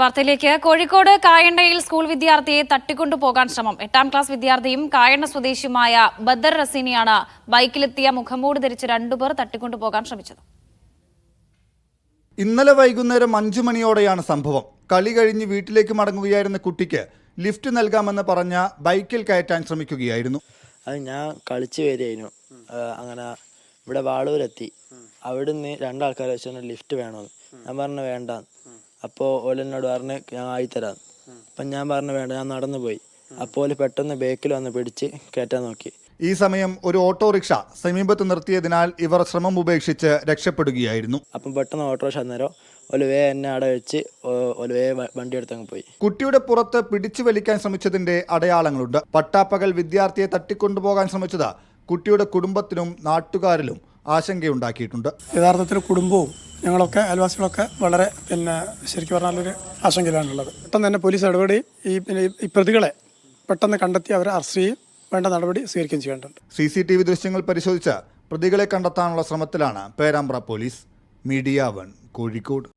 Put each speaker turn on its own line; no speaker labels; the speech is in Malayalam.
വാർത്തയിലേക്ക്. കോഴിക്കോട് കായണ്ടയിൽ സ്കൂൾ വിദ്യാർത്ഥിയെ തട്ടിക്കൊണ്ടുപോകാൻ ശ്രമം. 8ാം ക്ലാസ് വിദ്യാർത്ഥിയും കായണ്ട സ്വദേശിയുമായ ബദർ റസീനിയാണ് ബൈക്കിലെത്തിയ മുഖംമൂടി ധരിച്ച് രണ്ടുപേർ തട്ടിക്കൊണ്ടുപോകാൻ ശ്രമിച്ചത്.
ഇന്നലെ വൈകുന്നേരം 5 മണിയോടെയാണ് സംഭവം. കളി കഴിഞ്ഞ് വീട്ടിലേക്ക് മടങ്ങുകയായിരുന്ന കുട്ടിക്ക് ലിഫ്റ്റ് നൽകാമെന്ന് പറഞ്ഞ ബൈക്കിൽ കയറ്റാൻ ശ്രമിക്കുകയായിരുന്നു.
അത് ഞാൻ കളിച്ച് വരികയായിരുന്നു. അങ്ങനെ ഇവിടെ വാളൂരെത്തി. അവിടുന്ന് രണ്ടാൾക്കാർ വെച്ചാൽ ലിഫ്റ്റ് വേണമെന്ന്. ഞാൻ പറഞ്ഞു വേണ്ട. അപ്പോൾ ഓലെന്നോട് പറഞ്ഞ് ഞാൻ ആയിത്തരാം. അപ്പം ഞാൻ പറഞ്ഞു വേണ്ട, ഞാൻ നടന്നു പോയി. അപ്പോൾ പെട്ടെന്ന് ബേക്കിൽ വന്ന് പിടിച്ച് കയറ്റാൻ നോക്കി.
ഈ സമയം ഒരു ഓട്ടോറിക്ഷ സമീപത്ത് നിർത്തിയതിനാൽ ഇവർ ശ്രമം ഉപേക്ഷിച്ച് രക്ഷപ്പെടുകയായിരുന്നു.
അപ്പം പെട്ടെന്ന് ഓട്ടോറിക്ഷ അന്നേരം ഒലുവേ എന്നെ അവിടെ വെച്ച് ഒലുവേ വണ്ടി എടുത്തങ്ങ് പോയി.
കുട്ടിയുടെ പുറത്ത് പിടിച്ചു വലിക്കാൻ ശ്രമിച്ചതിന്റെ അടയാളങ്ങളുണ്ട്. പട്ടാപ്പകൽ വിദ്യാർത്ഥിയെ തട്ടിക്കൊണ്ടുപോകാൻ ശ്രമിച്ചത് കുട്ടിയുടെ കുടുംബത്തിനും നാട്ടുകാരിലും ആശങ്കയുണ്ടാക്കിയിട്ടുണ്ട്.
യഥാർത്ഥത്തിൽ കുടുംബവും ഞങ്ങളൊക്കെ അയൽവാസികളൊക്കെ വളരെ ശരിക്കും പറഞ്ഞാലൊരു ആശങ്കയിലാണുള്ളത്. പെട്ടെന്ന് തന്നെ പോലീസ് ഇടപെടി ഈ പ്രതികളെ പെട്ടെന്ന് കണ്ടെത്തി അവരെ അറസ്റ്റ് ചെയ്യും, വേണ്ട നടപടി സ്വീകരിക്കുകയും ചെയ്യേണ്ടതുണ്ട്.
CCTV ദൃശ്യങ്ങൾ പരിശോധിച്ച് പ്രതികളെ കണ്ടെത്താനുള്ള ശ്രമത്തിലാണ് പേരാമ്പ്ര പോലീസ്. മീഡിയ 1 കോഴിക്കോട്.